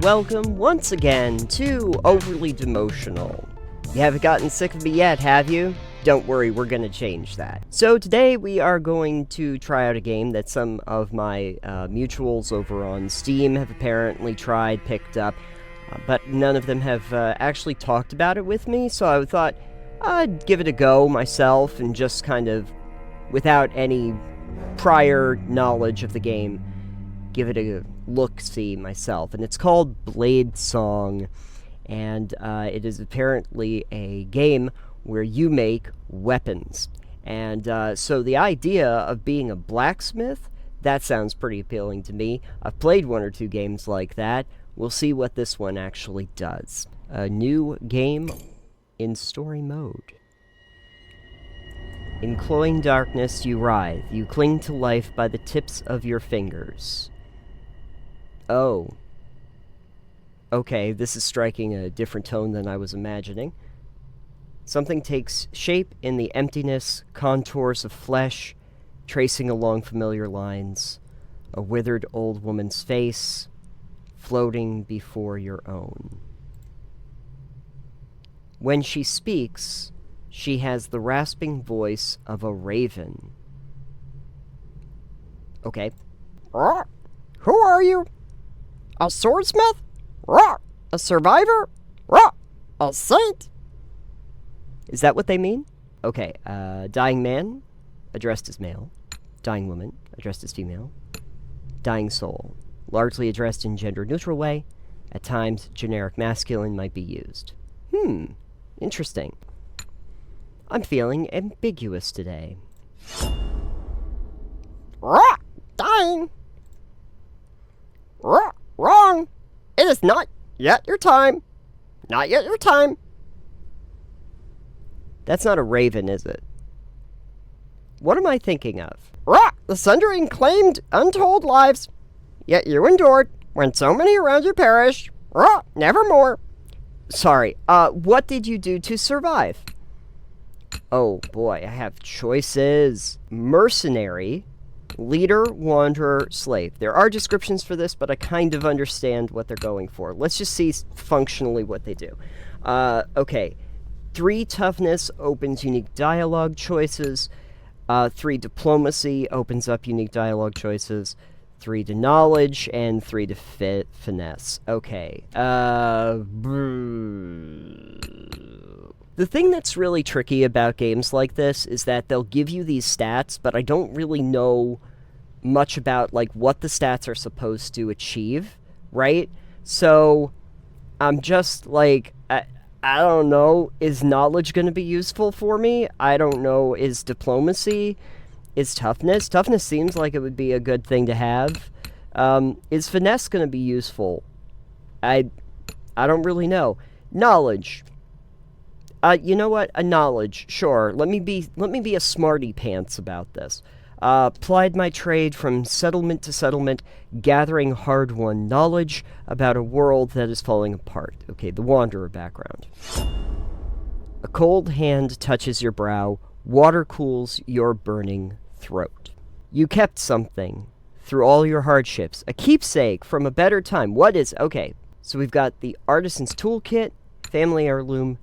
welcome once again to Overly Demotional. You haven't gotten sick of me yet, have you? Don't worry, we're going to change that. So today we are going to try out a game that some of my mutuals over on Steam have apparently tried, picked up, but none of them have actually talked about it with me, so I thought I'd give it a go myself and just kind of, without any prior knowledge of the game, give it a look-see myself. And it's called Bladesong, and it is apparently a game where you make weapons. And so the idea of being a blacksmith, that sounds pretty appealing to me. I've played one or two games like that. We'll see what this one actually does. A new game in story mode. In cloying darkness you writhe. You cling to life by the tips of your fingers. Oh. Okay, this is striking a different tone than I was imagining. Something takes shape in the emptiness, contours of flesh, tracing along familiar lines. A withered old woman's face, floating before your own. When she speaks, she has the rasping voice of a raven. Okay. Who are you? A swordsmith? A survivor? A saint? Is that what they mean? Okay, dying man, addressed as male. Dying woman, addressed as female. Dying soul, largely addressed in gender-neutral way. At times, generic masculine might be used. Interesting. I'm feeling ambiguous today. Dying! Wrong! It is not yet your time! Not yet your time! That's not a raven, is it? What am I thinking of? The Sundering claimed untold lives, yet you endured when so many around you perished. Nevermore. Sorry, what did you do to survive? Oh boy, I have choices. Mercenary, leader, wanderer, slave. There are descriptions for this, but I kind of understand what they're going for. Let's just see functionally what they do. Okay. 3 toughness opens unique dialogue choices. 3 diplomacy opens up unique dialogue choices. 3 to knowledge, and 3 to finesse. Okay. The thing that's really tricky about games like this is that they'll give you these stats, but I don't really know much about, like, what the stats are supposed to achieve, right? So, I'm just, like, I don't know, is knowledge going to be useful for me? I don't know, is diplomacy? Is toughness? Toughness seems like it would be a good thing to have. Is finesse going to be useful? I don't really know. Knowledge. You know what? A knowledge, sure. Let me be a smarty pants about this. Plied my trade from settlement to settlement, gathering hard-won knowledge about a world that is falling apart. Okay, the Wanderer background. A cold hand touches your brow, water cools your burning throat. You kept something through all your hardships, a keepsake from a better time. What is... Okay, so we've got the Artisan's Toolkit, Family Heirloom,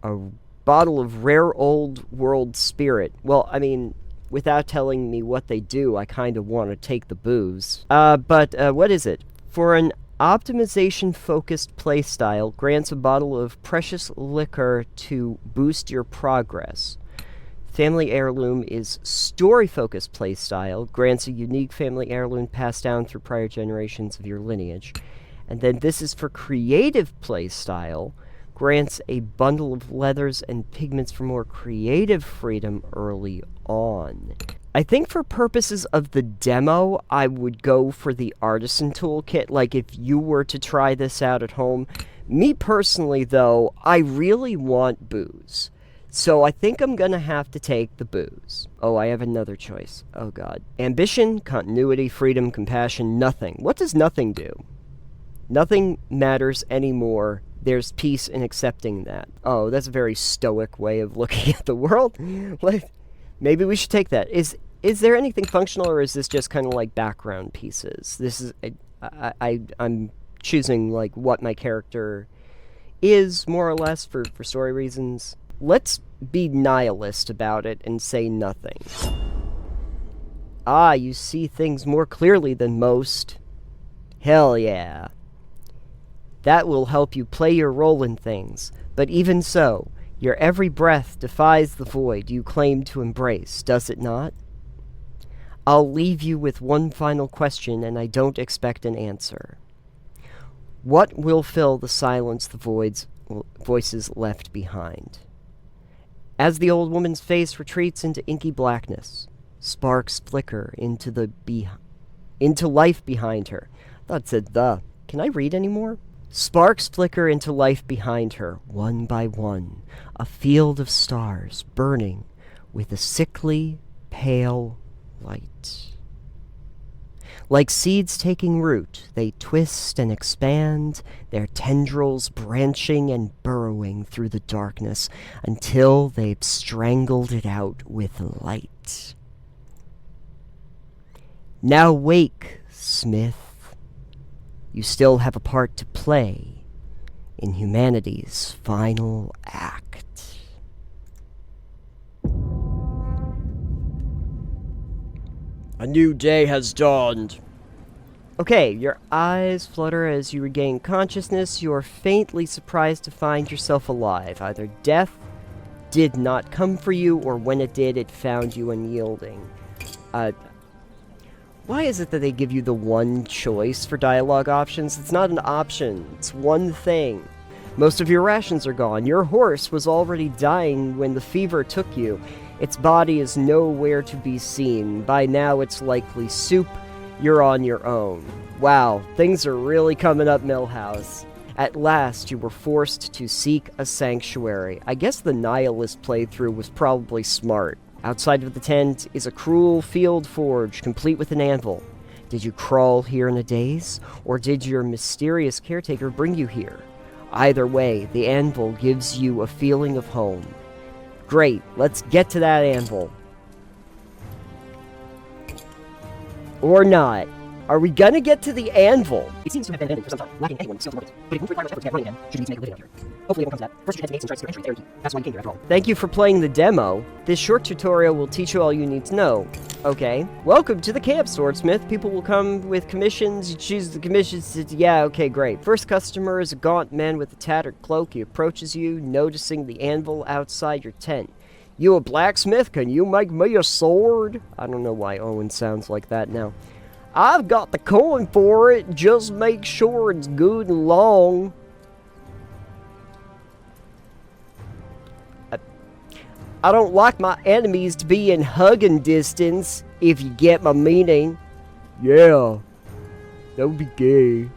a bottle of rare old world spirit. Well, I mean... Without telling me what they do, I kind of want to take the booze. But what is it? For an optimization-focused playstyle, grants a bottle of precious liquor to boost your progress. Family Heirloom is story-focused playstyle, grants a unique family heirloom passed down through prior generations of your lineage. And then this is for creative playstyle, grants a bundle of leathers and pigments for more creative freedom early on. I think for purposes of the demo, I would go for the Artisan Toolkit, like if you were to try this out at home. Me personally, though, I really want booze. So I think I'm gonna have to take the booze. Oh, I have another choice. Oh god. Ambition, continuity, freedom, compassion, nothing. What does nothing do? Nothing matters anymore. There's peace in accepting that. Oh, that's a very stoic way of looking at the world. Like, maybe we should take that. Is there anything functional, or is this just kind of like background pieces? This is... I'm choosing, like, what my character is, more or less, for story reasons. Let's be nihilist about it and say nothing. Ah, you see things more clearly than most. Hell yeah. That will help you play your role in things, but even so, your every breath defies the void you claim to embrace, does it not? I'll leave you with one final question, and I don't expect an answer. What will fill the silence the voices left behind? As the old woman's face retreats into inky blackness, sparks flicker into life behind her. I thought it said the. Can I read anymore? Sparks flicker into life behind her, one by one, a field of stars burning with a sickly, pale light. Like seeds taking root, they twist and expand, their tendrils branching and burrowing through the darkness until they've strangled it out with light. Now wake, Smith. You still have a part to play in humanity's final act. A new day has dawned. Okay, your eyes flutter as you regain consciousness. You are faintly surprised to find yourself alive. Either death did not come for you, or when it did, it found you unyielding. Why is it that they give you the one choice for dialogue options? It's not an option. It's one thing. Most of your rations are gone. Your horse was already dying when the fever took you. Its body is nowhere to be seen. By now, it's likely soup. You're on your own. Wow, things are really coming up, Millhouse. At last, you were forced to seek a sanctuary. I guess the nihilist playthrough was probably smart. Outside of the tent is a cruel field forge, complete with an anvil. Did you crawl here in a daze, or did your mysterious caretaker bring you here? Either way, the anvil gives you a feeling of home. Great, let's get to that anvil. Or not. Are we gonna get to the anvil? It seems to have been abandoned for some time, lacking anyone with skills to work it. But it won't require much effort to get running again, should you need to make a living out here. Hopefully it will come to that. First you head to the gates and try to secure entry there, and that's why you came here after all. Thank you for playing the demo. This short tutorial will teach you all you need to know. Okay. Welcome to the camp, Swordsmith. People will come with commissions. You choose the commissions. Yeah, okay, great. First customer is a gaunt man with a tattered cloak. He approaches you, noticing the anvil outside your tent. You a blacksmith? Can you make me a sword? I don't know why Owen sounds like that now. I've got the coin for it. Just make sure it's good and long. I don't like my enemies to be in hugging distance, if you get my meaning. Yeah, that would be gay.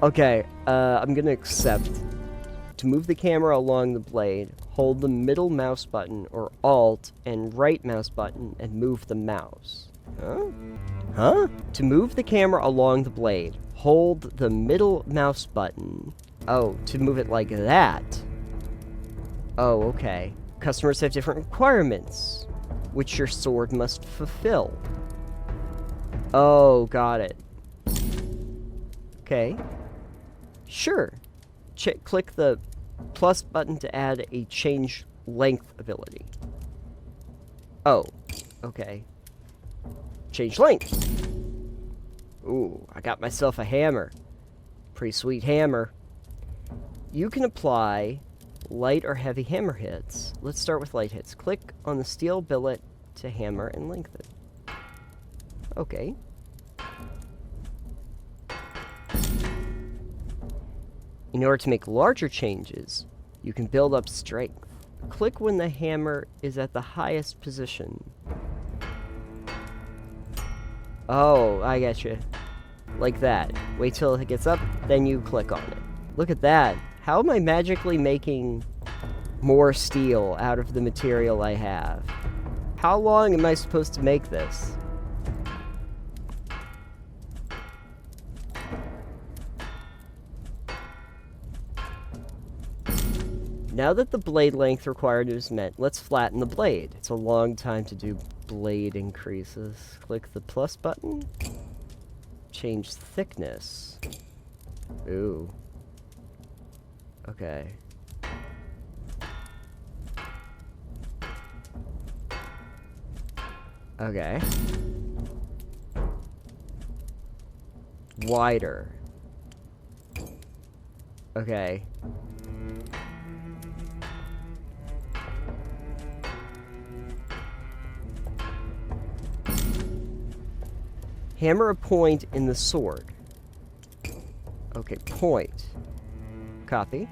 Okay, I'm gonna accept. To move the camera along the blade, hold the middle mouse button or Alt and right mouse button and move the mouse. Huh? To move the camera along the blade, hold the middle mouse button. Oh, to move it like that. Oh, okay. Customers have different requirements, which your sword must fulfill. Oh, got it. Okay. Sure. Click the plus button to add a change length ability. Oh, okay. Change length. Ooh, I got myself a hammer. Pretty sweet hammer. You can apply light or heavy hammer hits. Let's start with light hits. Click on the steel billet to hammer and lengthen. Okay. In order to make larger changes, you can build up strength. Click when the hammer is at the highest position. Oh, I getcha. Like that. Wait till it gets up, then you click on it. Look at that. How am I magically making more steel out of the material I have? How long am I supposed to make this? Now that the blade length required is met, let's flatten the blade. It's a long time to do blade increases. Click the plus button. Change thickness. Ooh. Okay. Okay. Wider. Okay. Hammer a point in the sword. Okay, point. Copy.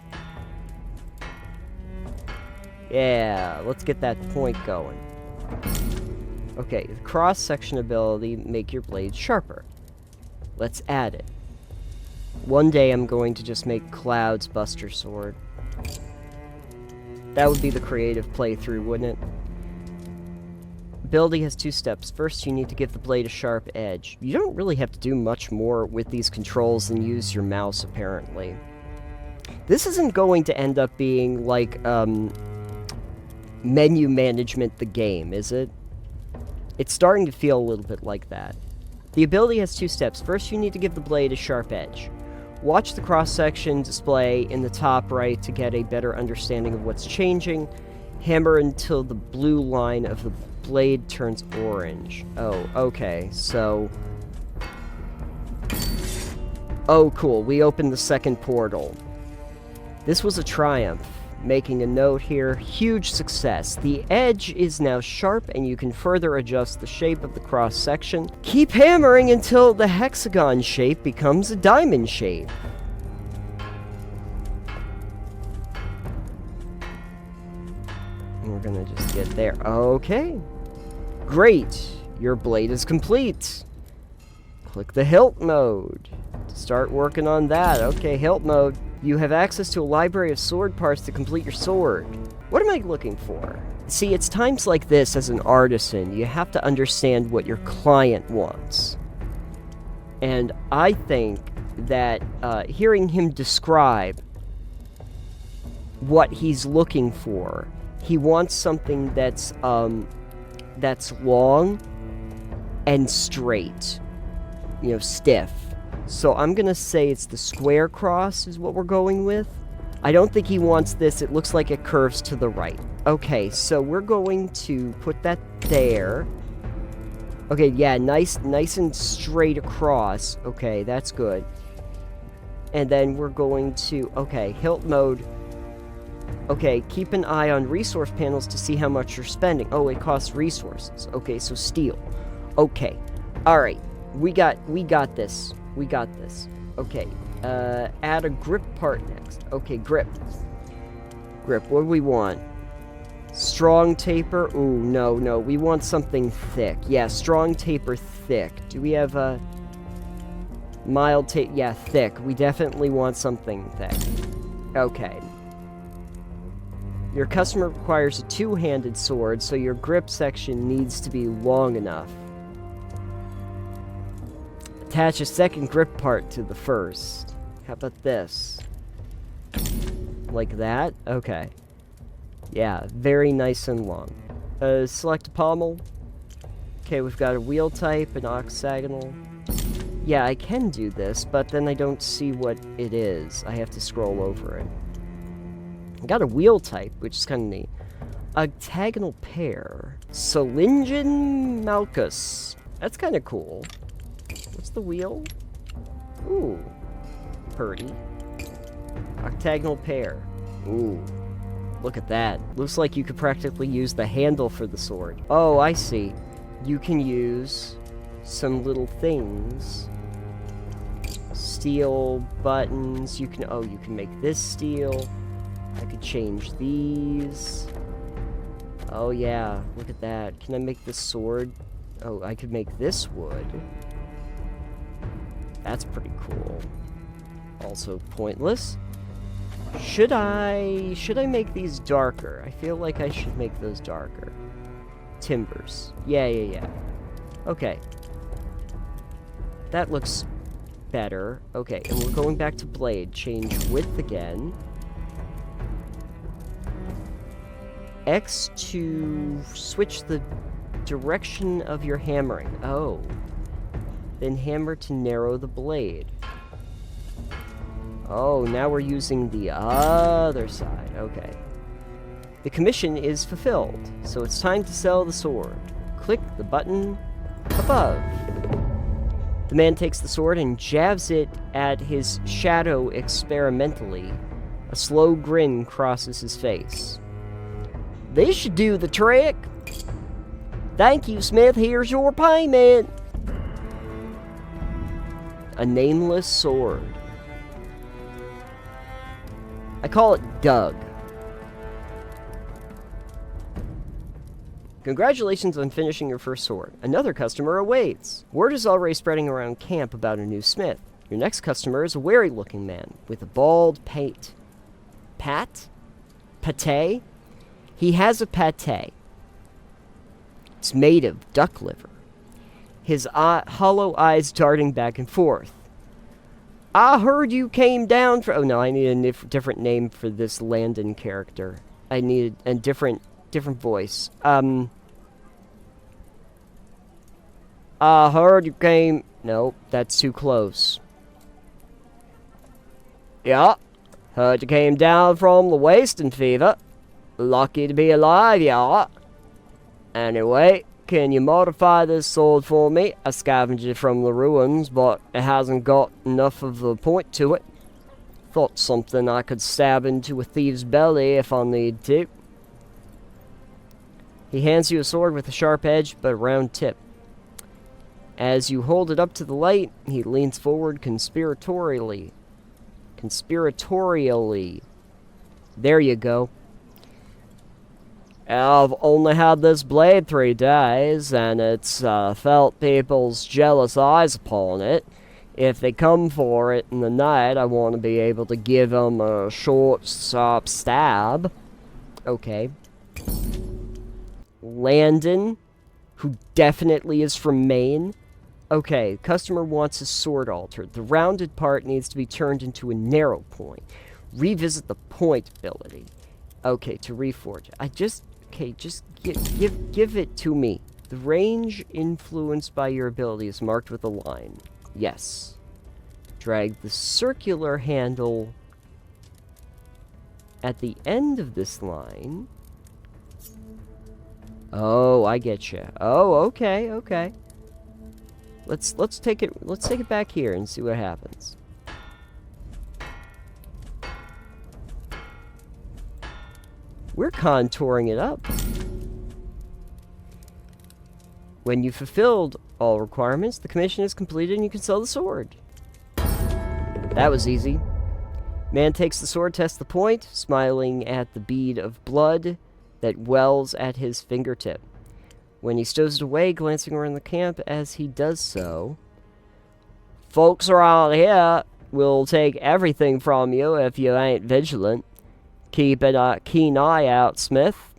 Yeah, let's get that point going. Okay, the cross-section ability, make your blade sharper. Let's add it. One day I'm going to just make Cloud's Buster Sword. That would be the creative playthrough, wouldn't it? Ability has 2 steps. First, you need to give the blade a sharp edge. You don't really have to do much more with these controls than use your mouse, apparently. This isn't going to end up being like, menu management the game, is it? It's starting to feel a little bit like that. The ability has 2 steps. First, you need to give the blade a sharp edge. Watch the cross-section display in the top right to get a better understanding of what's changing. Hammer until the blue line of the blade turns orange. Oh, okay, so... Oh, cool, we opened the second portal. This was a triumph. Making a note here, huge success. The edge is now sharp and you can further adjust the shape of the cross-section. Keep hammering until the hexagon shape becomes a diamond shape. And we're gonna just get there. Okay. Great. Your blade is complete. Click the hilt mode to start working on that. Okay, hilt mode. You have access to a library of sword parts to complete your sword. What am I looking for? See, it's times like this as an artisan, you have to understand what your client wants. And I think that hearing him describe what he's looking for, he wants something that's long and straight, you know, stiff. So I'm gonna say it's the square cross is what we're going with. I don't think he wants this. It looks like it curves to the right. Okay, so we're going to put that there. Okay, yeah, nice and straight across. Okay, that's good. And then we're going to, okay, hilt mode. Okay, keep an eye on resource panels to see how much you're spending. Oh, it costs resources. Okay, so steel. Okay, all right, we got this. We got this. Okay, add a grip part next. Okay, grip. Grip, what do we want? Strong taper? Ooh, no, we want something thick. Yeah, strong taper thick. Do we have a mild taper? Yeah, thick. We definitely want something thick. Okay. Your customer requires a two-handed sword, so your grip section needs to be long enough. Attach a second grip part to the first. How about this? Like that? Okay. Yeah, very nice and long. Select a pommel. Okay, we've got a wheel type, an octagonal. Yeah, I can do this, but then I don't see what it is. I have to scroll over it. I got a wheel type, which is kind of neat. Octagonal pair. Solingen Malchus. That's kind of cool. What's the wheel? Ooh. Purdy. Octagonal pair. Ooh. Look at that. Looks like you could practically use the handle for the sword. Oh, I see. You can use some little things. Steel buttons. You can make this steel. I could change these. Oh yeah, look at that. Can I make this sword? Oh, I could make this wood. That's pretty cool. Also pointless. Should I make these darker? I feel like I should make those darker. Timbers. Yeah. Okay. That looks better. Okay, and we're going back to blade. Change width again. X to switch the direction of your hammering. Oh. Then hammer to narrow the blade. Oh, now we're using the other side. Okay. The commission is fulfilled, so it's time to sell the sword. Click the button above. The man takes the sword and jabs it at his shadow experimentally. A slow grin crosses his face. This should do the trick. Thank you, Smith. Here's your payment. A nameless sword. I call it Doug. Congratulations on finishing your first sword. Another customer awaits. Word is already spreading around camp about a new smith. Your next customer is a wary-looking man with a bald pate. Pate? He has a pate. It's made of duck liver. His hollow eyes darting back and forth. I heard you came down from... Oh no, I need a different name for this Landon character. I need a different voice. I heard you came... Nope, that's too close. Yeah, heard you came down from the wasting fever. Lucky to be alive, yeah. Anyway, can you modify this sword for me? I scavenged it from the ruins, but it hasn't got enough of a point to it. Thought something I could stab into a thief's belly if I need to. He hands you a sword with a sharp edge, but a round tip. As you hold it up to the light, he leans forward conspiratorially. There you go. I've only had this blade 3 days, and it's felt people's jealous eyes upon it. If they come for it in the night, I want to be able to give them a short, sharp stab. Okay. Landon, who definitely is from Maine. Okay, customer wants his sword altered. The rounded part needs to be turned into a narrow point. Revisit the point ability. Okay, to reforge it. Just give it to me. The range influenced by your ability is marked with a line. Yes. Drag the circular handle at the end of this line. Oh, I get you. Oh, okay. Let's take it back here and see what happens. We're contouring it up. When you've fulfilled all requirements, the commission is completed and you can sell the sword. That was easy. Man takes the sword, tests the point, smiling at the bead of blood that wells at his fingertip. When he stows it away, glancing around the camp as he does so. Folks around here will take everything from you if you ain't vigilant. Keep a keen eye out, Smith.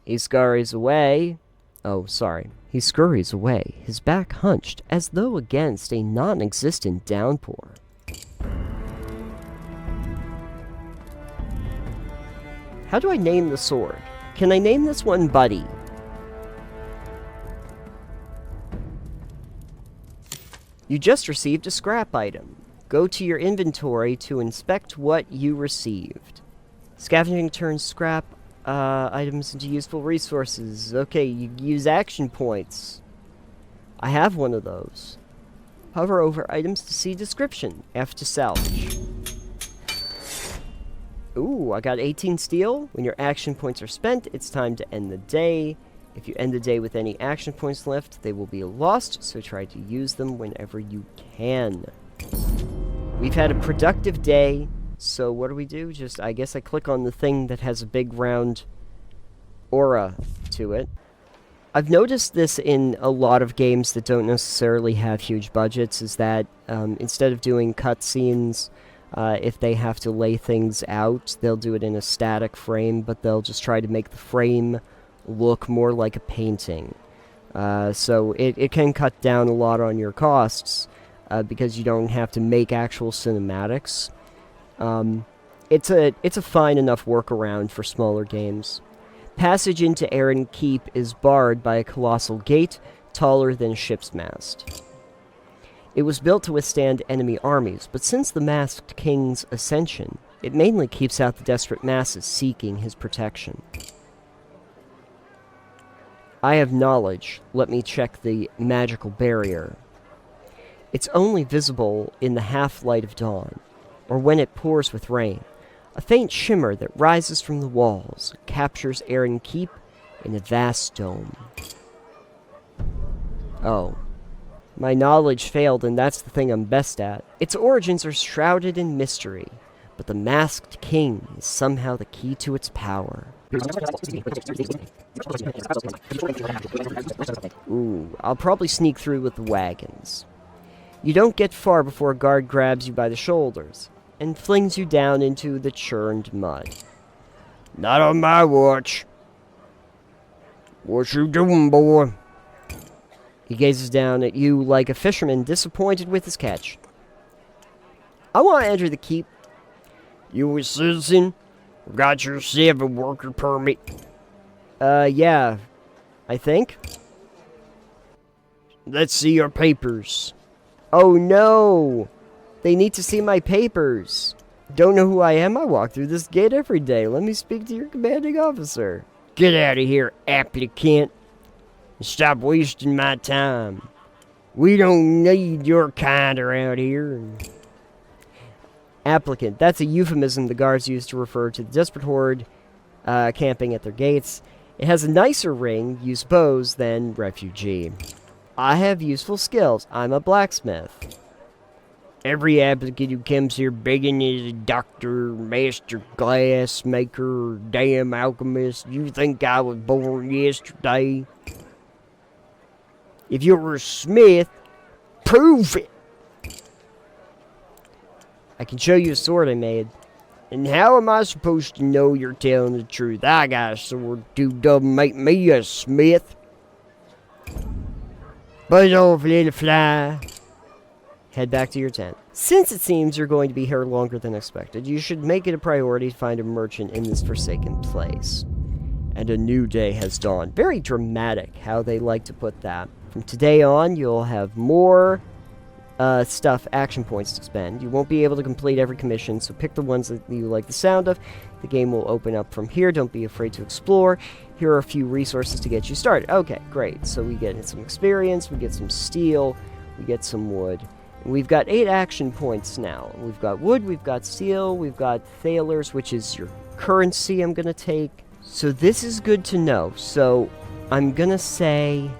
He scurries away. He scurries away, his back hunched as though against a non-existent downpour. How do I name the sword? Can I name this one Buddy? You just received a scrap item. Go to your inventory to inspect what you received. Scavenging turns scrap items into useful resources. Okay, you use action points. I have one of those. Hover over items to see description. F to salvage. Ooh, I got 18 steel. When your action points are spent, it's time to end the day. If you end the day with any action points left, they will be lost, so try to use them whenever you can. We've had a productive day, so what do? I guess I click on the thing that has a big round aura to it. I've noticed this in a lot of games that don't necessarily have huge budgets, is that instead of doing cutscenes, if they have to lay things out, they'll do it in a static frame, but they'll just try to make the frame look more like a painting. So it can cut down a lot on your costs, because you don't have to make actual cinematics. It's a fine enough workaround for smaller games. Passage into Aaron Keep is barred by a colossal gate taller than a ship's mast. It was built to withstand enemy armies, but since the Masked King's ascension, it mainly keeps out the desperate masses seeking his protection. I have knowledge. Let me check the magical barrier. It's only visible in the half-light of dawn, or when it pours with rain. A faint shimmer that rises from the walls captures Aaron Keep in a vast dome. Oh. My knowledge failed, and that's the thing I'm best at. Its origins are shrouded in mystery, but the Masked King is somehow the key to its power. Ooh, I'll probably sneak through with the wagons. You don't get far before a guard grabs you by the shoulders and flings you down into the churned mud. Not on my watch. What you doing, boy? He gazes down at you like a fisherman disappointed with his catch. I want to enter the keep. You a citizen? Got your 7 worker permit? Yeah. I think. Let's see your papers. Oh no! They need to see my papers. Don't know who I am? I walk through this gate every day. Let me speak to your commanding officer. Get out of here, applicant. Stop wasting my time. We don't need your kind around here. Applicant. That's a euphemism the guards use to refer to the desperate horde camping at their gates. It has a nicer ring, use bows, than refugee. I have useful skills. I'm a blacksmith. Every applicant who comes here begging is a doctor, master glassmaker, or damn alchemist. You think I was born yesterday? If you're a smith, prove it! I can show you a sword I made. And how am I supposed to know you're telling the truth? I got a sword too dumb to make me a smith. Buzz off, little fly. Head back to your tent. Since it seems you're going to be here longer than expected, you should make it a priority to find a merchant in this forsaken place. And a new day has dawned. Very dramatic how they like to put that. From today on, you'll have more action points to spend. You won't be able to complete every commission, so pick the ones that you like the sound of. The game will open up from here. Don't be afraid to explore. Here are a few resources to get you started. Okay, great. So we get some experience, we get some steel, we get some wood. And we've got 8 action points now. We've got wood, we've got steel, we've got thalers, which is your currency I'm going to take. So this is good to know. So I'm going to say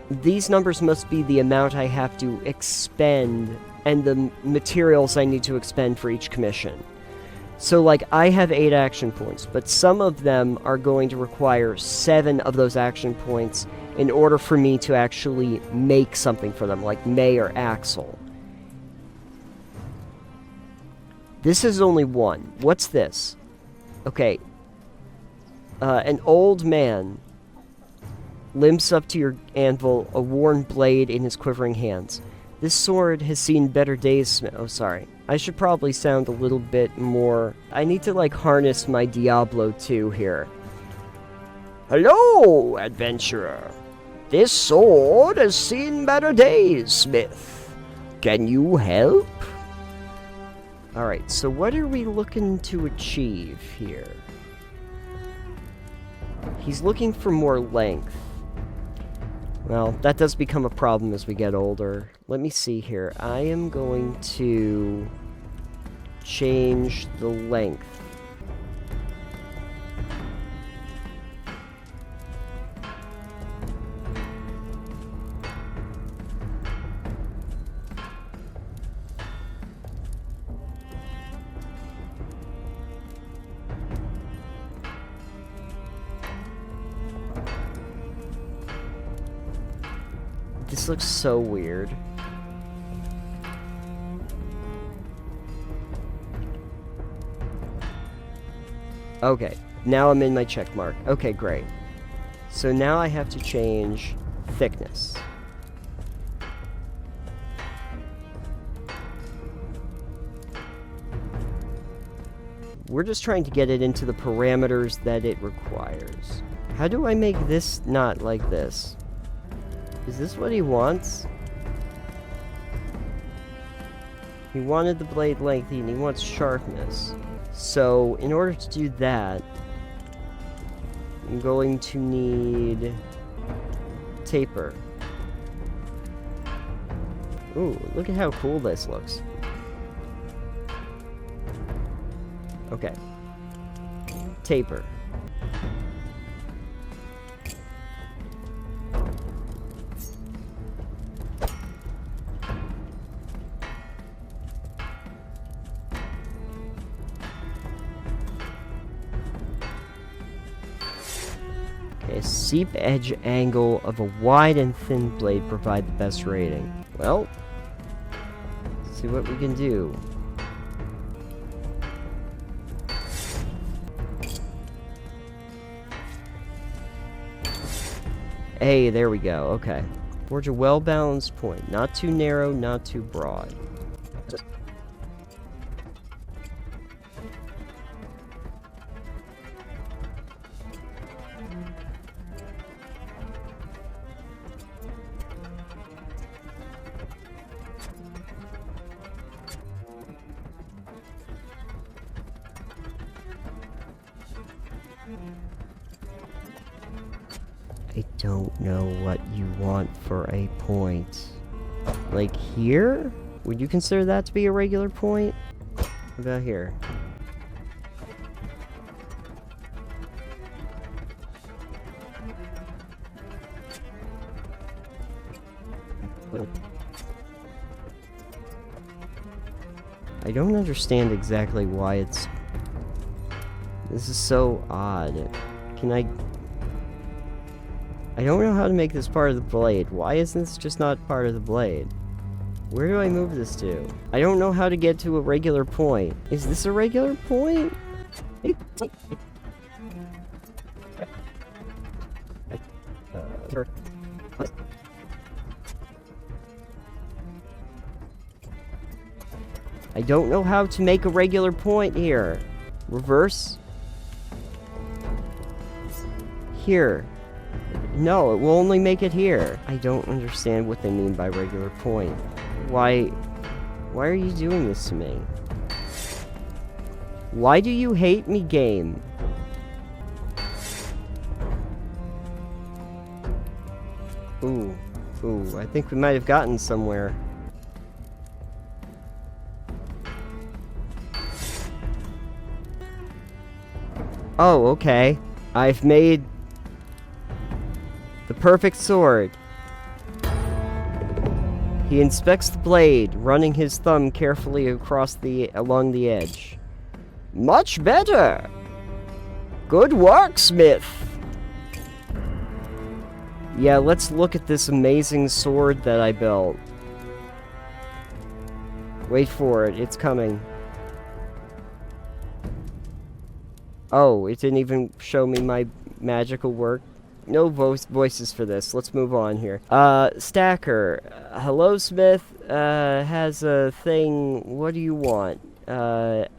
these numbers must be the amount I have to expend and the materials I need to expend for each commission. So, like, I have 8 action points, but some of them are going to require 7 of those action points in order for me to actually make something for them, like May or Axel. This is only 1. What's this? Okay. An old man limps up to your anvil, a worn blade in his quivering hands. This sword has seen better days. Oh, sorry. I should probably sound a little bit more... I need to, like, harness my Diablo 2 here. Hello, adventurer. This sword has seen better days, smith. Can you help? Alright, so what are we looking to achieve here? He's looking for more length. Well, that does become a problem as we get older. Let me see here. I am going to change the length. This looks so weird. Okay, now I'm in my check mark. Okay, great. So now I have to change thickness. We're just trying to get it into the parameters that it requires. How do I make this not like this? Is this what he wants? He wanted the blade lengthy and he wants sharpness. So, in order to do that, I'm going to need taper. Ooh, look at how cool this looks. Okay. Taper. Okay, seep edge angle of a wide and thin blade provide the best rating. Well, let's see what we can do. Hey, there we go, okay. Forge a well-balanced point. Not too narrow, not too broad. I don't know what you want for a point. Like here? Would you consider that to be a regular point? What about here? I don't understand exactly why it's... This is so odd. Can I don't know how to make this part of the blade. Why isn't this just not part of the blade? Where do I move this to? I don't know how to get to a regular point. Is this a regular point? I don't know how to make a regular point here. Reverse. Here. No, it will only make it here. I don't understand what they mean by regular point. Why are you doing this to me? Why do you hate me, game? Ooh, I think we might have gotten somewhere. Oh, okay. I've made the perfect sword. He inspects the blade, running his thumb carefully along the edge. Much better! Good work, Smith! Yeah, let's look at this amazing sword that I built. Wait for it, it's coming. Oh, it didn't even show me my magical work. No voices for this. Let's move on here. Stacker. Hello, Smith. Has a thing. What do you want? Okay.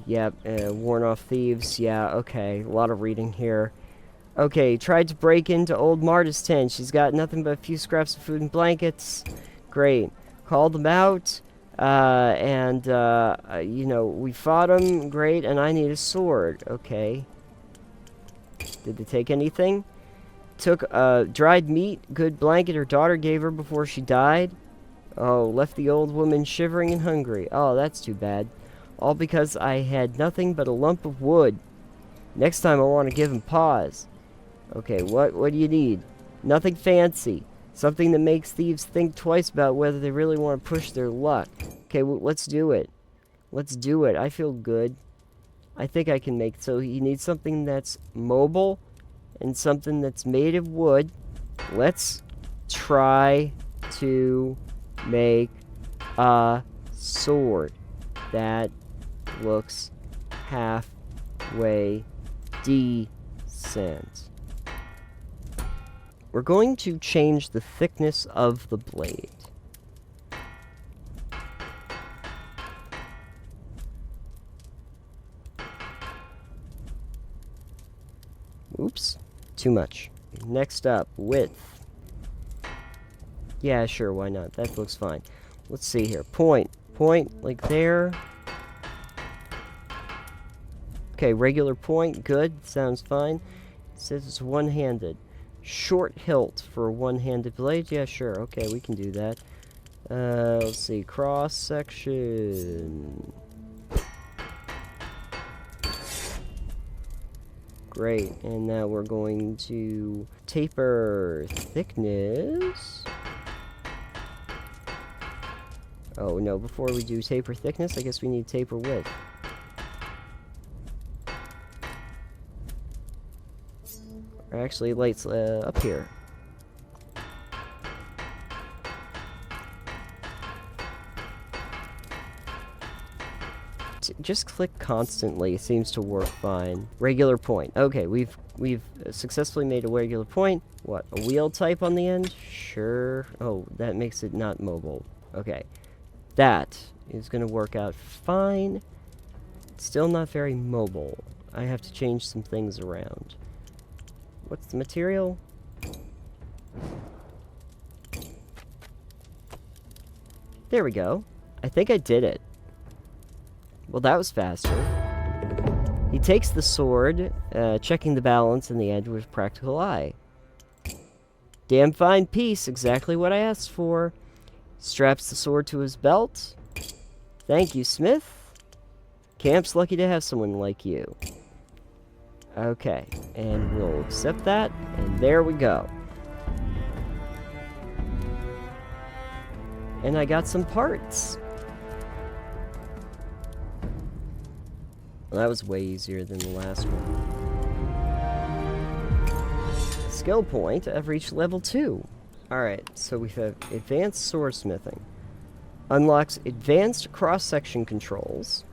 Yep. Worn off thieves. Yeah, okay. A lot of reading here. Okay, tried to break into old Marta's tent. She's got nothing but a few scraps of food and blankets. Great. Called them out. You know, we fought them. Great. And I need a sword. Okay. Did they take anything? Took dried meat, good blanket her daughter gave her before she died. Oh, left the old woman shivering and hungry. Oh, that's too bad. All because I had nothing but a lump of wood. Next time I want to give him pause. Okay, what do you need? Nothing fancy. Something that makes thieves think twice about whether they really want to push their luck. Okay, well, let's do it. Let's do it. I feel good. I think I can make... So you need something that's mobile and something that's made of wood. Let's try to make a sword that looks halfway decent. We're going to change the thickness of the blade. Oops, too much. Next up, width. Yeah, sure, why not? That looks fine. Let's see here. Point. Point, like there. Okay, regular point. Good. Sounds fine. It says it's one-handed. Short hilt for a one-handed blade. Yeah, sure. Okay, we can do that. Let's see. Cross-section. Great. And now we're going to taper thickness. Oh, no. Before we do taper thickness, I guess we need taper width. Or actually, lights up here. Just click constantly. It seems to work fine. Regular point. Okay, we've successfully made a regular point. What, a wheel type on the end? Sure. Oh, that makes it not mobile. Okay. That is going to work out fine. Still not very mobile. I have to change some things around. What's the material? There we go. I think I did it. Well, that was faster. He takes the sword, checking the balance in the edge with practical eye. Damn fine piece, exactly what I asked for. Straps the sword to his belt. Thank you, Smith. Camp's lucky to have someone like you. Okay, and we'll accept that, and there we go. And I got some parts. Well, that was way easier than the last one. Skill point, I've reached level 2. Alright, so we have advanced swordsmithing. Unlocks advanced cross-section controls.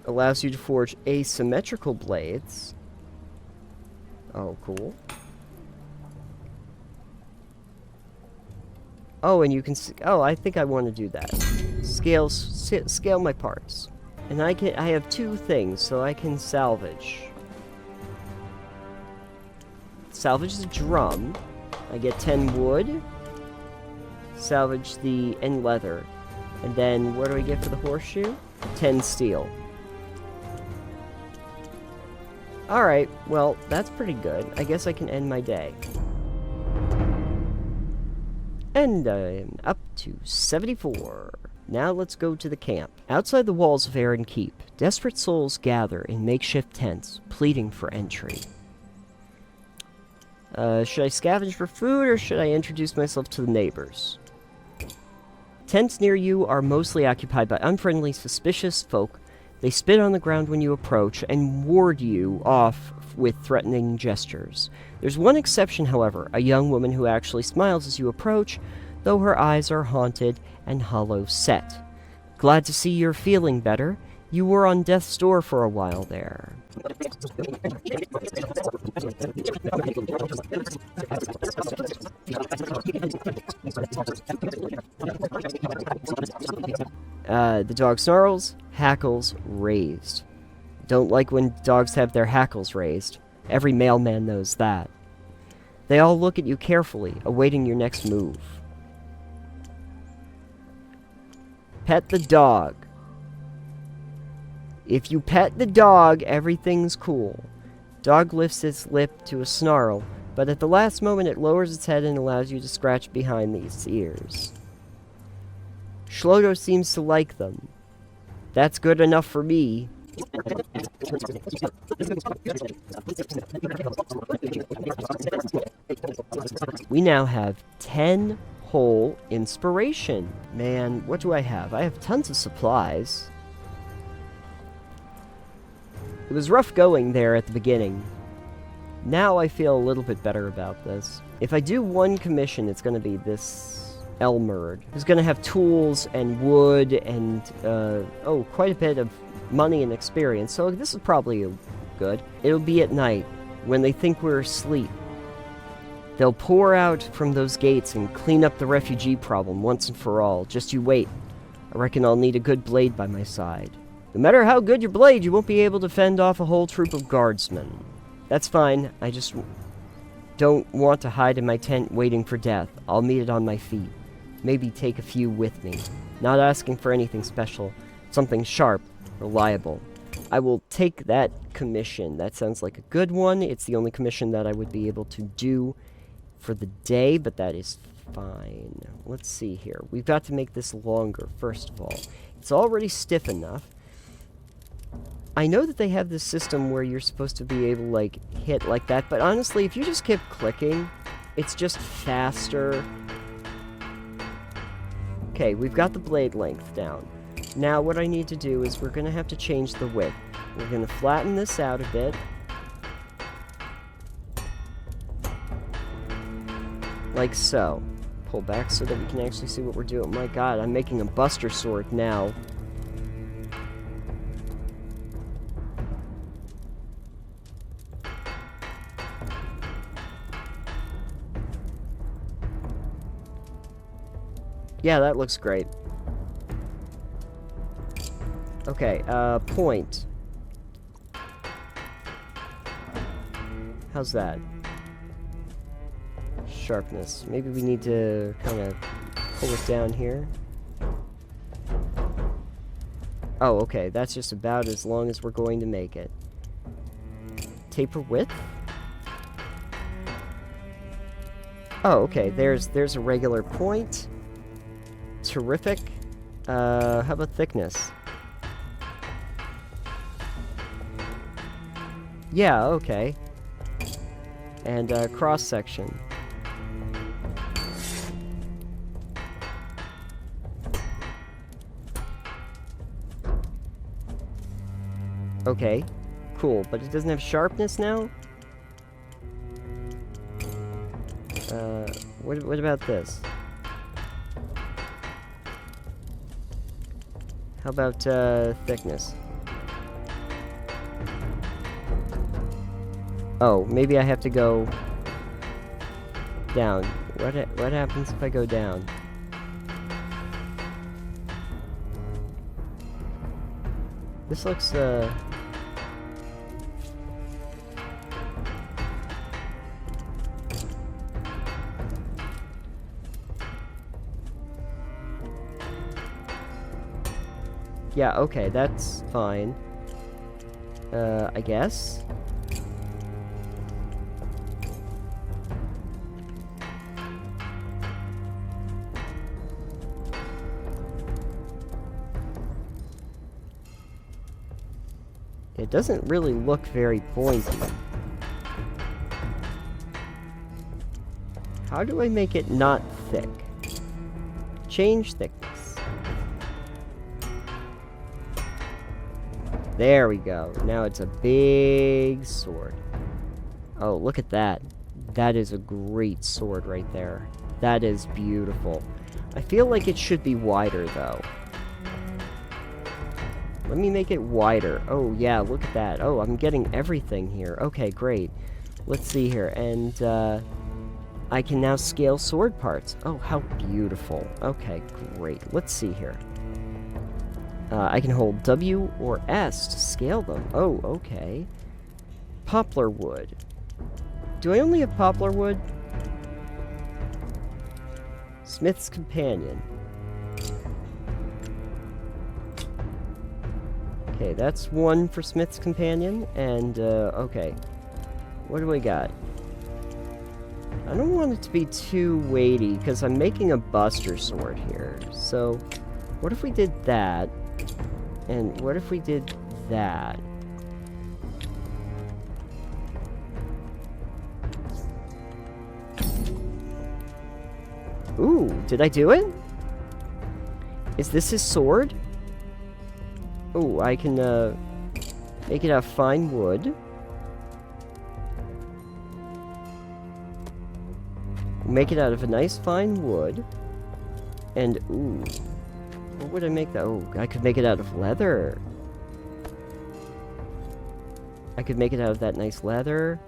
Allows you to forge asymmetrical blades. Oh, cool. Oh, and you can... Oh, I think I want to do that. Scale my parts. And I have 2 things, so I can salvage. Salvage the drum. I get 10 wood. Salvage the end leather. And then, what do I get for the horseshoe? 10 steel. Alright, well, that's pretty good. I guess I can end my day. And I'm up to 74. Now let's go to the camp. Outside the walls of Aaron Keep, desperate souls gather in makeshift tents, pleading for entry. Should I scavenge for food, or should I introduce myself to the neighbors? Tents near you are mostly occupied by unfriendly, suspicious folk. They spit on the ground when you approach, and ward you off with threatening gestures. There's one exception, however, a young woman who actually smiles as you approach, though her eyes are haunted and hollow-set. Glad to see you're feeling better. You were on death's door for a while there. The dog snarls, hackles raised. Don't like when dogs have their hackles raised. Every mailman knows that. They all look at you carefully, awaiting your next move. Pet the dog. If you pet the dog, everything's cool. Dog lifts its lip to a snarl, but at the last moment it lowers its head and allows you to scratch behind its ears. Schlodo seems to like them. That's good enough for me. We now have 10 whole inspiration. Man, what do I have? I have tons of supplies. It was rough going there at the beginning. Now I feel a little bit better about this. If I do one commission, it's going to be this Elmerd, who's going to have tools and wood and, quite a bit of money and experience, so this is probably good. It'll be at night, when they think we're asleep. They'll pour out from those gates and clean up the refugee problem once and for all. Just you wait. I reckon I'll need a good blade by my side. No matter how good your blade, you won't be able to fend off a whole troop of guardsmen. That's fine, I just don't want to hide in my tent waiting for death. I'll meet it on my feet. maybe take a few with me. Not asking for anything special. Something sharp, reliable. I will take that commission. That sounds like a good one. It's the only commission that I would be able to do for the day, but that is fine. Let's see here. We've got to make this longer, first of all. It's already stiff enough. I know that they have this system where you're supposed to be able to, like, hit like that, but honestly, if you just keep clicking, it's just faster. Okay, we've got the blade length down. Now what I need to do is we're going to have to change the width. We're going to flatten this out a bit. Like so. Pull back so that we can actually see what we're doing. My god, I'm making a buster sword now. Yeah, that looks great. Okay, point. How's that? Sharpness. Maybe we need to kind of pull it down here. Oh, okay, that's just about as long as we're going to make it. Taper width? Oh, okay, there's a regular point. Terrific. How about thickness? Yeah, okay. And, cross-section. Okay, cool, but it doesn't have sharpness now? What about this? How about, thickness? Oh, maybe I have to go down. What happens if I go down? This looks, yeah, okay, that's fine. I guess? It doesn't really look very pointy. How do I make it not thick? Change thickness. There we go. Now it's a big sword. Oh, look at that. That is a great sword right there. That is beautiful. I feel like it should be wider, though. Let me make it wider. Oh, yeah, look at that. Oh, I'm getting everything here. Okay, great. Let's see here. And, I can now scale sword parts. Oh, how beautiful. Okay, great. Let's see here. I can hold W or S to scale them. Oh, okay. Poplar wood. Do I only have poplar wood? Smith's companion. Okay, that's one for Smith's companion, and, okay. What do we got? I don't want it to be too weighty, because I'm making a buster sword here. So, what if we did that? And what if we did that? Ooh, did I do it? Is this his sword? Oh, I can, make it out of fine wood. Make it out of a nice fine wood. And, ooh. What would I make that? Oh, I could make it out of leather. I could make it out of that nice leather.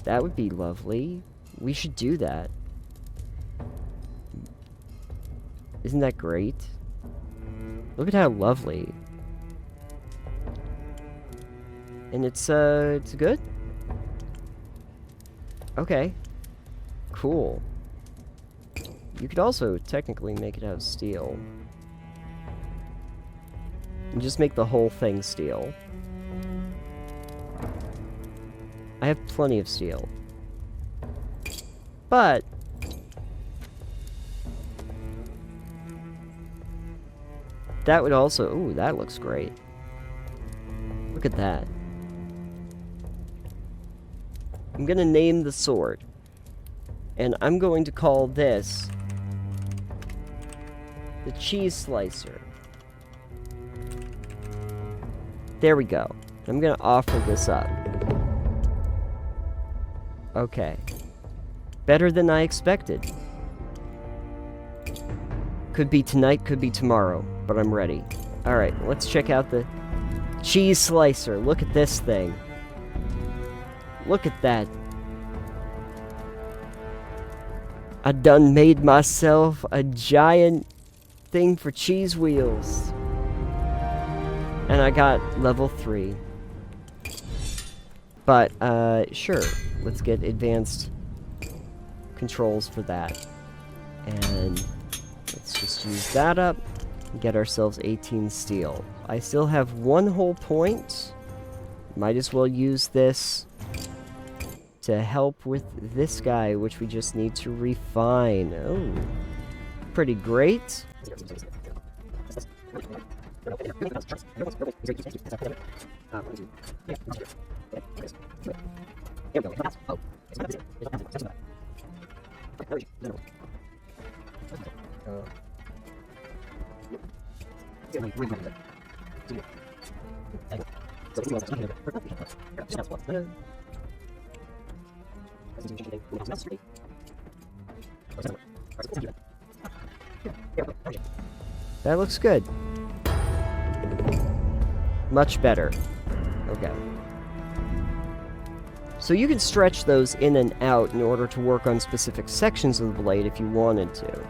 That would be lovely. We should do that. Isn't that great? Look at how lovely. And it's good? Okay. Cool. You could also technically make it out of steel. And just make the whole thing steel. I have plenty of steel. But that would also... Ooh, that looks great. Look at that. I'm gonna name the sword. And I'm going to call this the cheese slicer. There we go. I'm gonna offer this up. Okay. Better than I expected. Could be tonight, could be tomorrow, but I'm ready. Alright, let's check out the cheese slicer. Look at this thing. Look at that. I done made myself a giant thing for cheese wheels. And I got level 3. But, sure. Let's get advanced controls for that. And let's just use that up and get ourselves 18 steel. I still have 1 whole point. Might as well use this to help with this guy, which we just need to refine. Oh, pretty great. That looks good. Much better. Okay. So you can stretch those in and out in order to work on specific sections of the blade if you wanted to.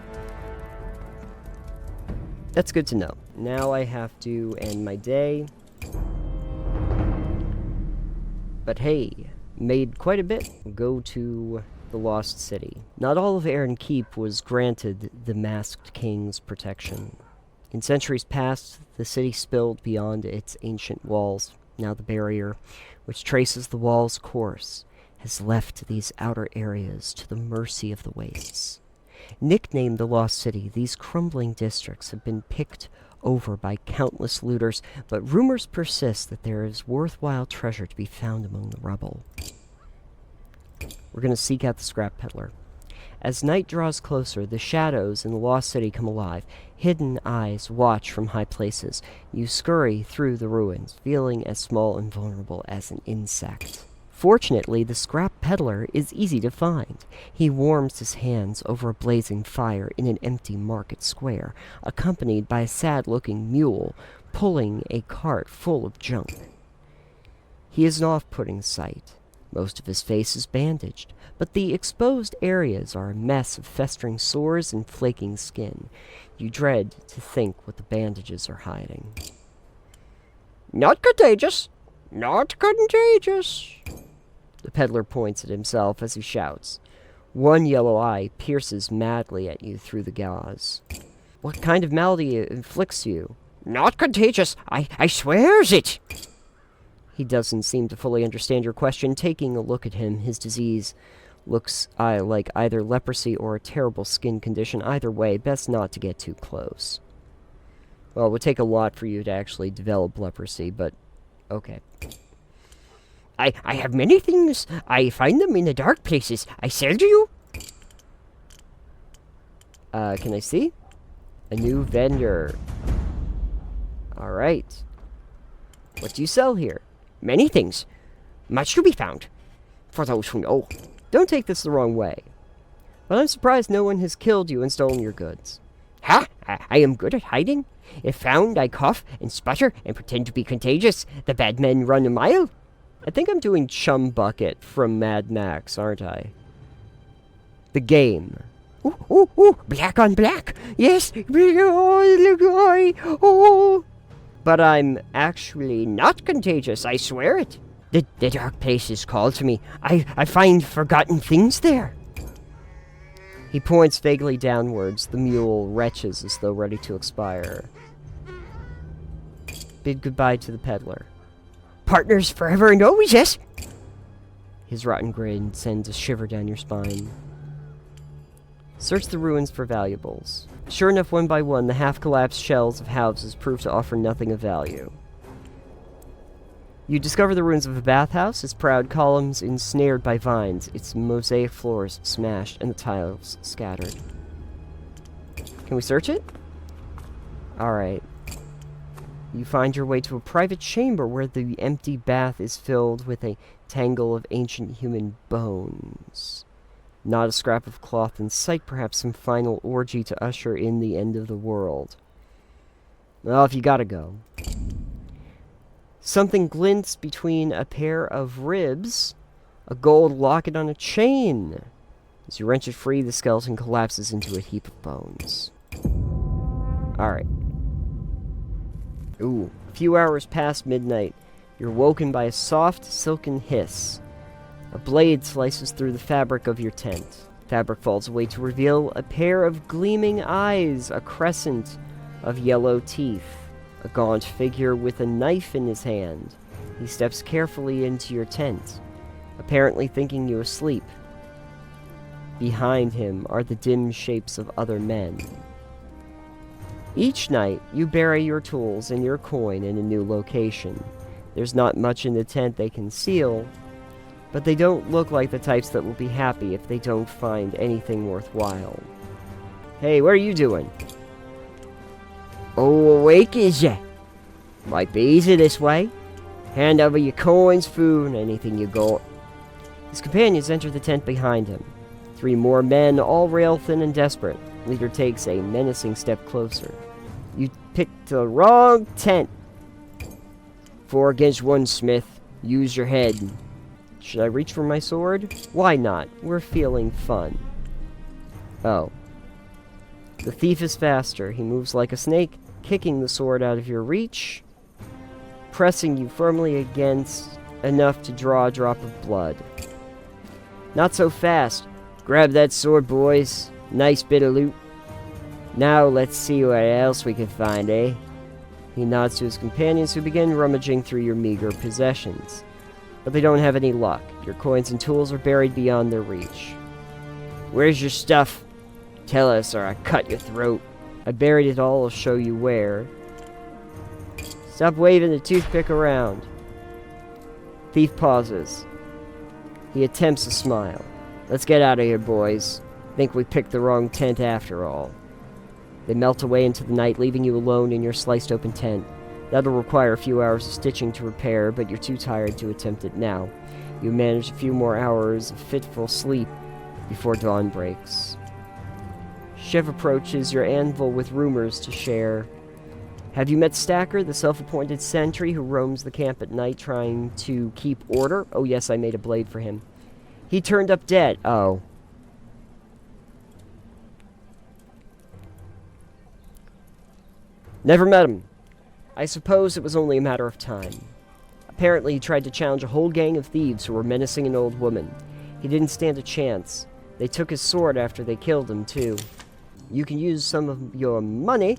That's good to know. Now I have to end my day. But hey, made quite a bit. Go to the Lost City. Not all of Aaron Keep was granted the Masked King's protection. In centuries past, the city spilled beyond its ancient walls. Now the barrier, which traces the wall's course, has left these outer areas to the mercy of the wastes. Nicknamed the Lost City, these crumbling districts have been picked over by countless looters, but rumors persist that there is worthwhile treasure to be found among the rubble. We're going to seek out the scrap peddler. As night draws closer, the shadows in the Lost City come alive. Hidden eyes watch from high places. You scurry through the ruins, feeling as small and vulnerable as an insect. Fortunately, the scrap peddler is easy to find. He warms his hands over a blazing fire in an empty market square, accompanied by a sad-looking mule pulling a cart full of junk. He is an off-putting sight. Most of his face is bandaged, but the exposed areas are a mess of festering sores and flaking skin. You dread to think what the bandages are hiding. Not contagious! Not contagious! The peddler points at himself as he shouts. One yellow eye pierces madly at you through the gauze. What kind of malady inflicts you? Not contagious! I swears it! He doesn't seem to fully understand your question. Taking a look at him, his disease looks like either leprosy or a terrible skin condition. Either way, best not to get too close. Well, it would take a lot for you to actually develop leprosy, but okay. I have many things. I find them in the dark places. I sell to you. Can I see? A new vendor. Alright. What do you sell here? Many things. Much to be found. For those who know. Don't take this the wrong way. But I'm surprised no one has killed you and stolen your goods. Ha! I am good at hiding. If found, I cough and sputter and pretend to be contagious. The bad men run a mile. I think I'm doing Chum Bucket from Mad Max, aren't I? The game. Ooh, black on black. Yes, oh. But I'm actually not contagious, I swear it. The dark places call to me. I find forgotten things there. He points vaguely downwards. The mule retches as though ready to expire. Bid goodbye to the peddler. Partners forever and always, yes? His rotten grin sends a shiver down your spine. Search the ruins for valuables. Sure enough, one by one, the half-collapsed shells of houses prove to offer nothing of value. You discover the ruins of a bathhouse, its proud columns ensnared by vines, its mosaic floors smashed, and the tiles scattered. Can we search it? Alright. You find your way to a private chamber where the empty bath is filled with a tangle of ancient human bones. Not a scrap of cloth in sight, perhaps some final orgy to usher in the end of the world. Well, if you gotta go. Something glints between a pair of ribs, a gold locket on a chain. As you wrench it free, the skeleton collapses into a heap of bones. Alright. Ooh, a few hours past midnight, you're woken by a soft, silken hiss. A blade slices through the fabric of your tent. Fabric falls away to reveal a pair of gleaming eyes, a crescent of yellow teeth. A gaunt figure with a knife in his hand. He steps carefully into your tent, apparently thinking you asleep. Behind him are the dim shapes of other men. Each night, you bury your tools and your coin in a new location. There's not much in the tent they conceal, but they don't look like the types that will be happy if they don't find anything worthwhile. Hey, what are you doing? Oh, awake is ya? Might be easy this way. Hand over your coins, food, and anything you got. His companions enter the tent behind him. 3 more men, all rail-thin and desperate. Leader takes a menacing step closer. You picked the wrong tent. 4 against 1, Smith. Use your head. Should I reach for my sword? Why not? We're feeling fun. Oh. The thief is faster. He moves like a snake, kicking the sword out of your reach, pressing you firmly against enough to draw a drop of blood. Not so fast. Grab that sword, boys. Nice bit of loot. Now let's see what else we can find, eh? He nods to his companions, who begin rummaging through your meager possessions. But they don't have any luck. Your coins and tools are buried beyond their reach. Where's your stuff? Tell us or I cut your throat. I buried it all, I'll show you where. Stop waving the toothpick around. Thief pauses. He attempts a smile. Let's get out of here, boys. Think we picked the wrong tent after all. They melt away into the night, leaving you alone in your sliced open tent. That'll require a few hours of stitching to repair, but you're too tired to attempt it now. You manage a few more hours of fitful sleep before dawn breaks. Shiv approaches your anvil with rumors to share. Have you met Stacker, the self-appointed sentry who roams the camp at night trying to keep order? Oh yes, I made a blade for him. He turned up dead. Oh. Never met him. I suppose it was only a matter of time. Apparently he tried to challenge a whole gang of thieves who were menacing an old woman. He didn't stand a chance. They took his sword after they killed him, too. You can use some of your money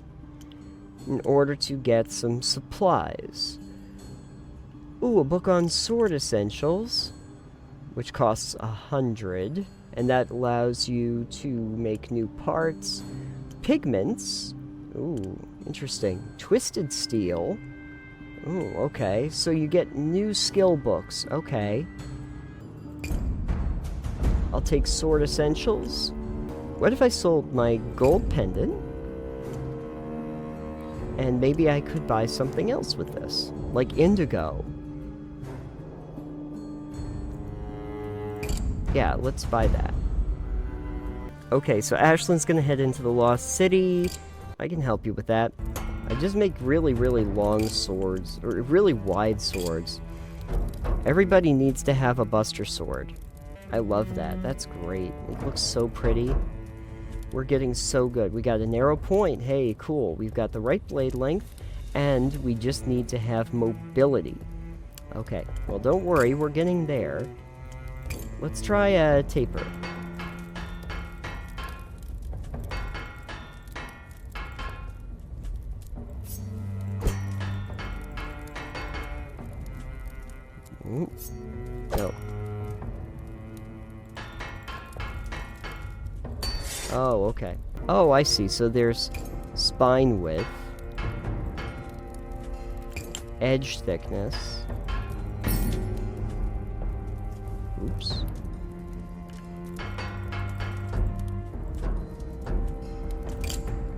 in order to get some supplies. Ooh, a book on sword essentials, which costs 100, and that allows you to make new parts. Pigments. Ooh, interesting. Twisted steel. Ooh, okay. So you get new skill books. Okay. I'll take sword essentials. What if I sold my gold pendant? And maybe I could buy something else with this. Like indigo. Yeah, let's buy that. Okay, so Ashlyn's gonna head into the Lost City. I can help you with that. I just make really, really long swords, or really wide swords. Everybody needs to have a Buster Sword. I love that. That's great. It looks so pretty. We're getting so good. We got a narrow point. Hey, cool. We've got the right blade length, and we just need to have mobility. Okay, well, don't worry. We're getting there. Let's try a taper. Ooh. No. Oh, okay. Oh, I see. So there's spine width, edge thickness. Oops.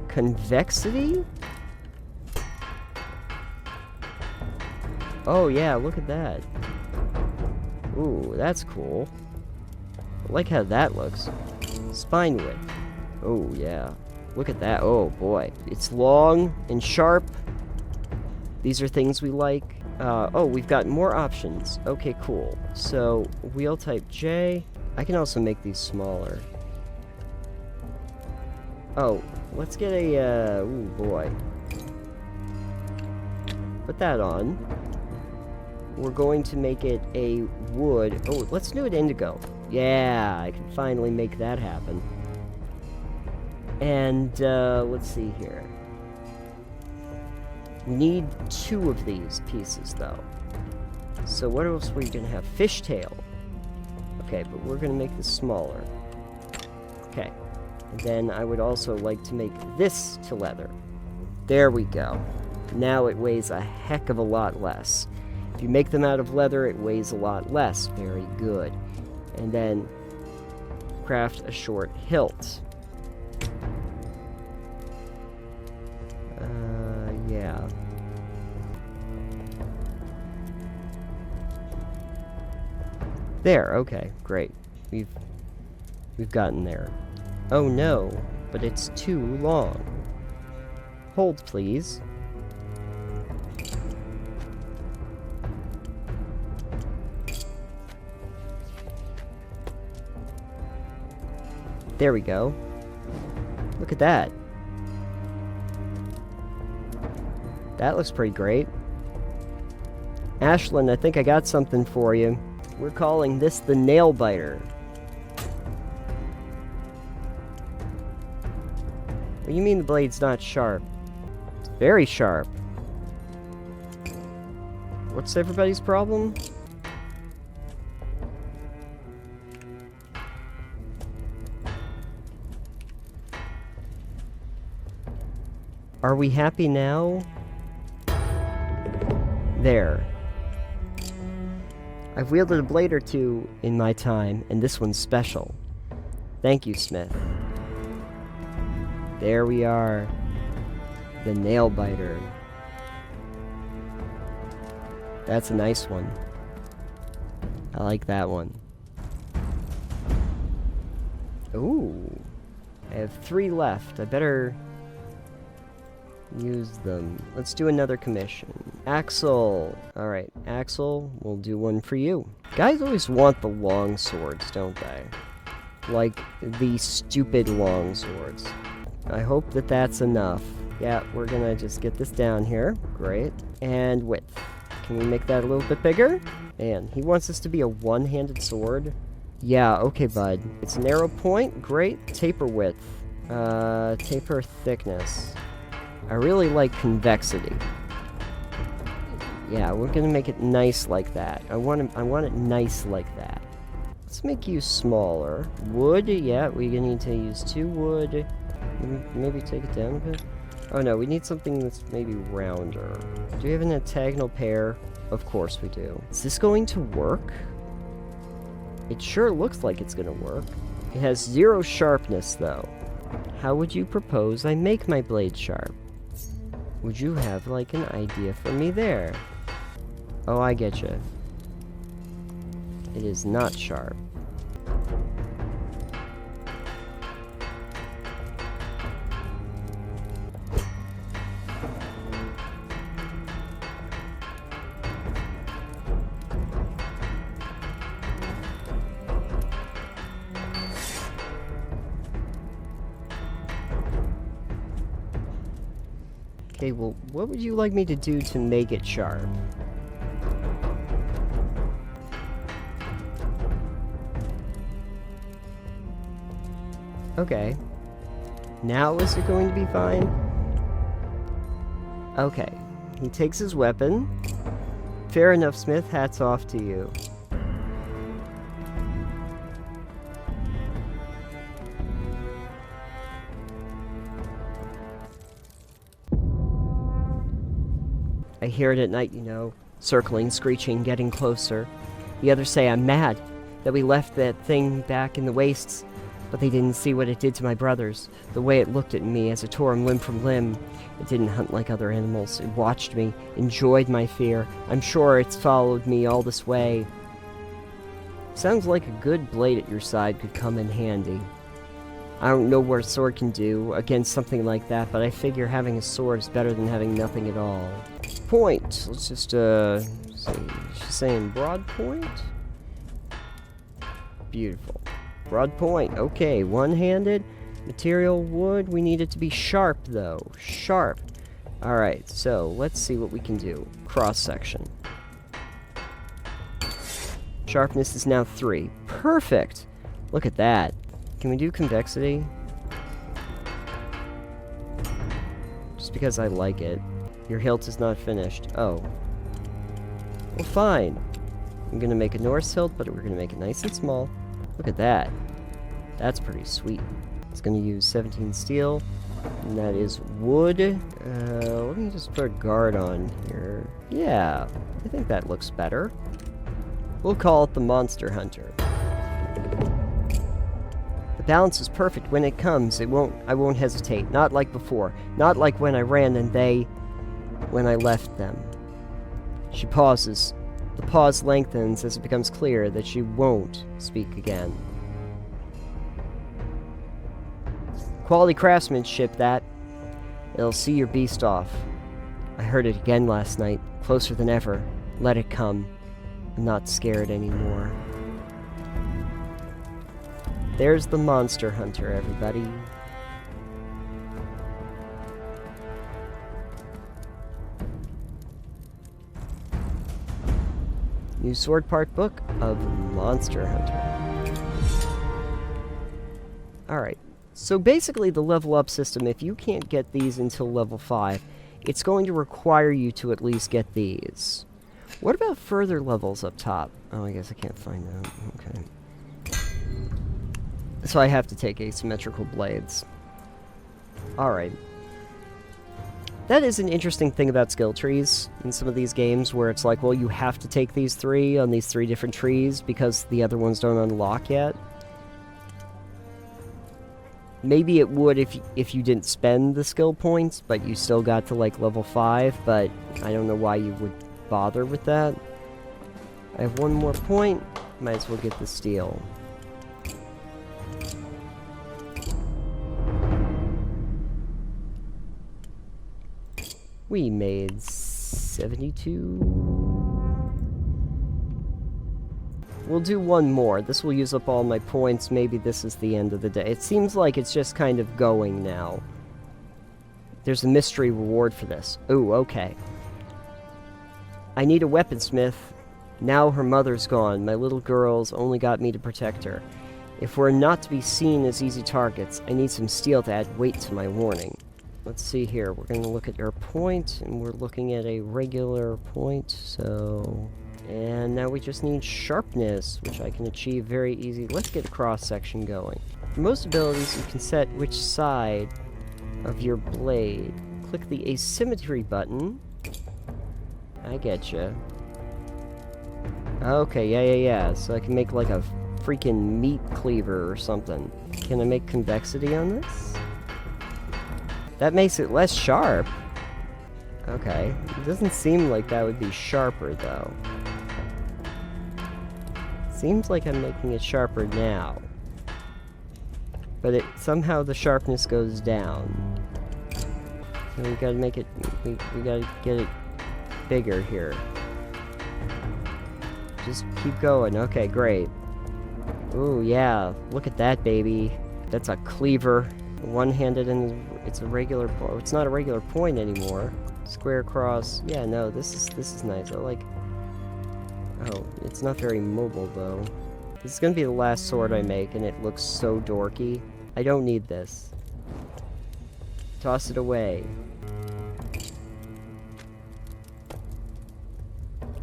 Convexity? Oh yeah, look at that. Ooh, that's cool. I like how that looks. Spine width. Oh yeah. Look at that. Oh boy. It's long and sharp. These are things we like. Oh, we've got more options. Okay, cool. So, wheel type J. I can also make these smaller. Oh, let's get a, ooh boy. Put that on. We're going to make it a wood. Oh, let's do it indigo. Yeah, I can finally make that happen. And, let's see here. We need 2 of these pieces, though. So what else are we gonna have? Fishtail. Okay, but we're gonna make this smaller. Okay. And then I would also like to make this to leather. There we go. Now it weighs a heck of a lot less. If you make them out of leather, it weighs a lot less. Very good. And then craft a short hilt. Yeah. There, okay, great. We've gotten there. Oh no, but it's too long. Hold, please. There we go. Look at that. That looks pretty great. Ashlyn, I think I got something for you. We're calling this the nail biter. What do you mean the blade's not sharp? It's very sharp. What's everybody's problem? Are we happy now? There. I've wielded a blade or 2 in my time, and this one's special. Thank you, Smith. There we are. The nail biter. That's a nice one. I like that one. Ooh. I have 3 left. I better use them. Let's do another commission. Axel. Alright, Axel, we'll do one for you. Guys always want the long swords, don't they? Like, the stupid long swords. I hope that that's enough. Yeah, we're gonna just get this down here. Great. And width. Can we make that a little bit bigger? And he wants this to be a one-handed sword. Yeah, okay, bud. It's an arrow point. Great. Taper width. Taper thickness. I really like convexity. Yeah, we're gonna make it nice like that. I want it nice like that. Let's make you smaller. Wood, yeah, we're gonna need to use 2 wood. Maybe take it down a bit. Oh no, we need something that's maybe rounder. Do we have an octagonal pair? Of course we do. Is this going to work? It sure looks like it's gonna work. It has 0 sharpness though. How would you propose I make my blade sharp? Would you have, like, an idea for me there? Oh, I get you. It is not sharp. Okay, well, what would you like me to do to make it sharp? Okay. Now is it going to be fine? Okay. He takes his weapon, Fair enough, Smith. Hats off to you. I hear it at night, you know, circling, screeching, getting closer. The others say I'm mad, that we left that thing back in the wastes, but they didn't see what it did to my brothers, the way it looked at me as it tore them limb from limb. It didn't hunt like other animals. It watched me, enjoyed my fear. I'm sure it's followed me all this way. Sounds like a good blade at your side could come in handy. I don't know what a sword can do against something like that, but I figure having a sword is better than having nothing at all. Point. Let's just, see. She's saying broad point? Beautiful. Broad point. Okay, one-handed. Material wood. We need it to be sharp, though. Sharp. Alright, so let's see what we can do. Cross-section. Sharpness is now 3. Perfect! Look at that. Can we do convexity? Just because I like it. Your hilt is not finished. Oh. Well, fine. I'm gonna make a Norse hilt, but we're gonna make it nice and small. Look at that. That's pretty sweet. It's gonna use 17 steel. And that is wood. Let me just put a guard on here. Yeah, I think that looks better. We'll call it the Monster Hunter. The balance is perfect when it comes. I won't hesitate. Not like before. Not like when I ran and when I left them. She pauses. The pause lengthens as it becomes clear that she won't speak again. Quality craftsmanship, that. It'll see your beast off. I heard it again last night, closer than ever. Let it come. I'm not scared anymore. There's the Monster Hunter, everybody. New sword part book of Monster Hunter. Alright, so basically the level up system, if you can't get these until level 5, it's going to require you to at least get these. What about further levels up top? Oh, I guess I can't find that. Okay. So I have to take asymmetrical blades. Alright. That is an interesting thing about skill trees in some of these games, where it's like, well, you have to take these 3 on these 3 different trees because the other ones don't unlock yet. Maybe it would if you didn't spend the skill points, but you still got to, like, level 5, but I don't know why you would bother with that. I have one more point. Might as well get the steel. We made 72. We'll do one more. This will use up all my points. Maybe this is the end of the day. It seems like it's just kind of going now. There's a mystery reward for this. Ooh, okay. I need a weaponsmith. Now her mother's gone. My little girl's only got me to protect her. If we're not to be seen as easy targets, I need some steel to add weight to my warning. Let's see here. We're going to look at your point, and we're looking at a regular point, so... And now we just need sharpness, which I can achieve very easy. Let's get cross-section going. For most abilities, you can set which side of your blade. Click the asymmetry button. I getcha. Okay, yeah. So I can make like a freaking meat cleaver or something. Can I make convexity on this? That makes it less sharp. Okay. It doesn't seem like that would be sharper, though. Seems like I'm making it sharper now. But somehow the sharpness goes down. So we gotta make it... We gotta get it bigger here. Just keep going. Okay, great. Ooh, yeah. Look at that, baby. That's a cleaver. One-handed, and it's a regular... It's not a regular point anymore. Square cross. Yeah, no, this is nice. I like... Oh, it's not very mobile, though. This is gonna be the last sword I make, and it looks so dorky. I don't need this. Toss it away.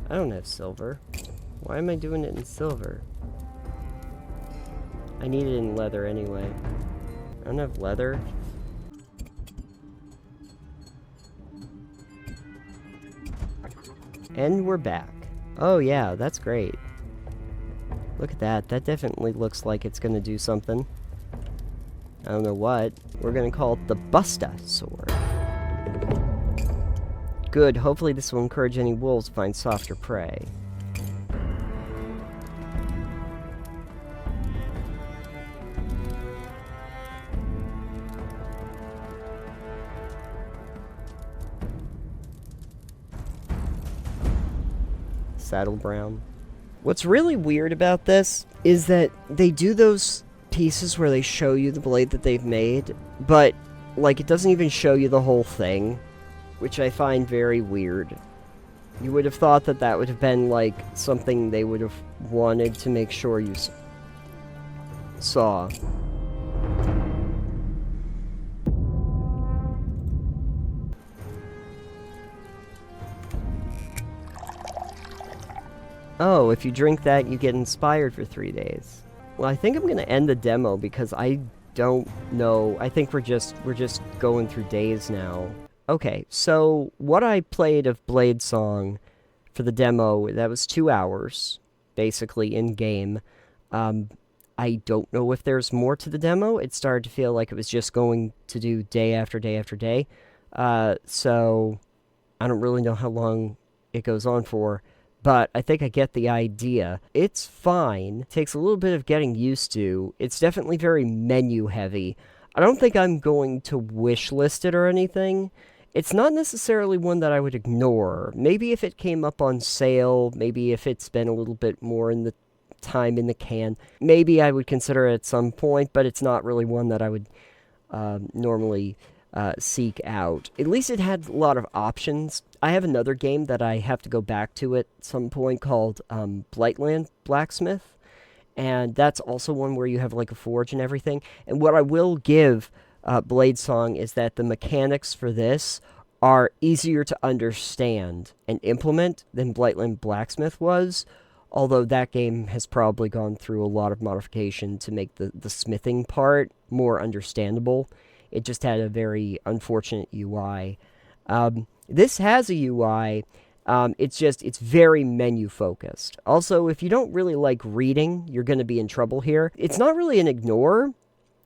I don't have silver. Why am I doing it in silver? I need it in leather anyway. I don't have leather. And we're back. Oh yeah, that's great. Look at that. That definitely looks like it's gonna do something. I don't know what. We're gonna call it the Busta sword. Good. Hopefully this will encourage any wolves to find softer prey. Saddle brown. What's really weird about this is that they do those pieces where they show you the blade that they've made, but, like, it doesn't even show you the whole thing, which I find very weird. You would have thought that that would have been, like, something they would have wanted to make sure you saw. Oh, if you drink that, you get inspired for 3 days. Well, I think I'm gonna end the demo because I don't know. I think we're just going through days now. Okay, so what I played of Bladesong for the demo, that was 2 hours, basically, in-game. I don't know if there's more to the demo. It started to feel like it was just going to do day after day after day. So I don't really know how long it goes on for. But I think I get the idea. It's fine. It takes a little bit of getting used to. It's definitely very menu heavy. I don't think I'm going to wish list it or anything. It's not necessarily one that I would ignore. Maybe if it came up on sale, maybe if it's been a little bit more in the time in the can, maybe I would consider it at some point, but it's not really one that I would normally seek out. At least it had a lot of options. I have another game that I have to go back to at some point called Blacksmith, and that's also one where you have like a forge and everything. And what I will give Bladesong is that the mechanics for this are easier to understand and implement than Blightland Blacksmith was, although that game has probably gone through a lot of modification to make the smithing part more understandable. It just had a very unfortunate UI. This has a UI. It's very menu focused. Also, if you don't really like reading, you're going to be in trouble here. It's not really an ignore.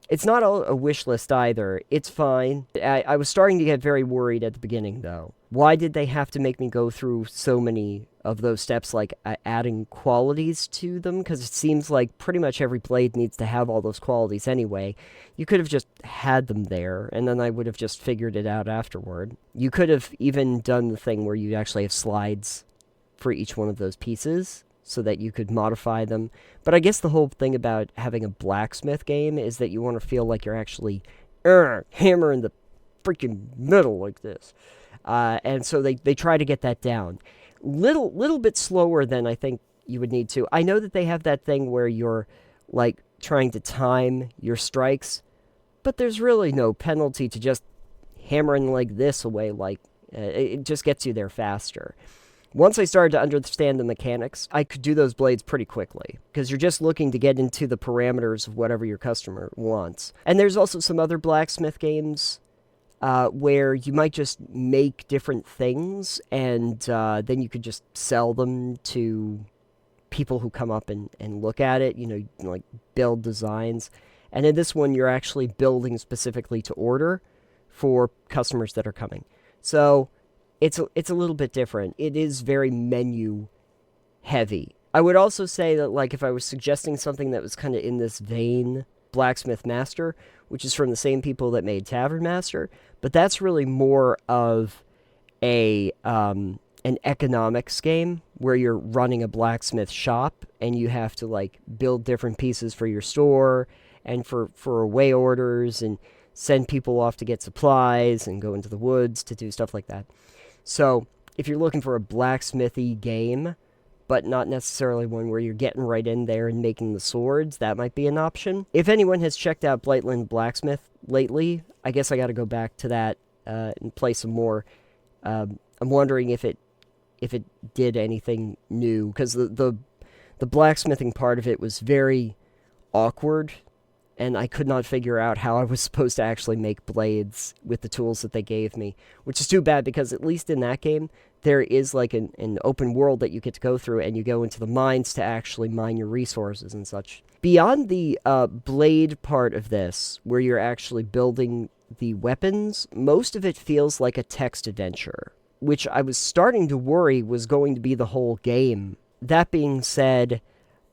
It's not a wish list either. It's fine. I was starting to get very worried at the beginning, though. Why did they have to make me go through so many of those steps, like adding qualities to them? Because it seems like pretty much every blade needs to have all those qualities anyway. You could have just had them there, and then I would have just figured it out afterward. You could have even done the thing where you actually have slides for each one of those pieces, so that you could modify them. But I guess the whole thing about having a blacksmith game is that you want to feel like you're actually hammering the freaking metal like this. And so they try to get that down. Little bit slower than I think you would need to. I know that they have that thing where you're, like, trying to time your strikes, but there's really no penalty to just hammering like this away. Like, it just gets you there faster. Once I started to understand the mechanics, I could do those blades pretty quickly, because you're just looking to get into the parameters of whatever your customer wants. And there's also some other blacksmith games where you might just make different things, and then you could just sell them to people who come up and look at it, you know, like build designs. And in this one, you're actually building specifically to order for customers that are coming. So it's a little bit different. It is very menu heavy. I would also say that, like, if I was suggesting something that was kind of in this vein, Blacksmith Master, which is from the same people that made Tavern Master, but that's really more of an economics game where you're running a blacksmith shop and you have to, like, build different pieces for your store and for away orders and send people off to get supplies and go into the woods to do stuff like that. So, if you're looking for a blacksmithy game, but not necessarily one where you're getting right in there and making the swords, that might be an option. If anyone has checked out Blightland Blacksmith lately, I guess I gotta go back to that and play some more. I'm wondering if if it did anything new, because the blacksmithing part of it was very awkward, and I could not figure out how I was supposed to actually make blades with the tools that they gave me, which is too bad, because at least in that game, there is like an open world that you get to go through, and you go into the mines to actually mine your resources and such. Beyond the blade part of this, where you're actually building the weapons, most of it feels like a text adventure, which I was starting to worry was going to be the whole game. That being said,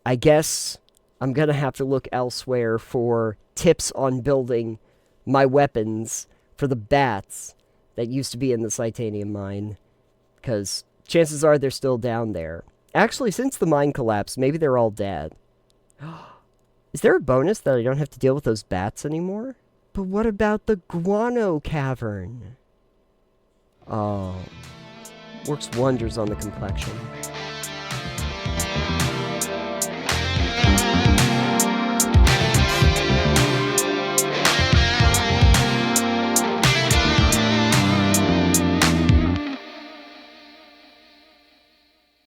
I guess I'm going to have to look elsewhere for tips on building my weapons for the bats that used to be in the titanium mine, because chances are they're still down there. Actually, since the mine collapsed, maybe they're all dead. Is there a bonus that I don't have to deal with those bats anymore? But what about the guano cavern? Oh, works wonders on the complexion.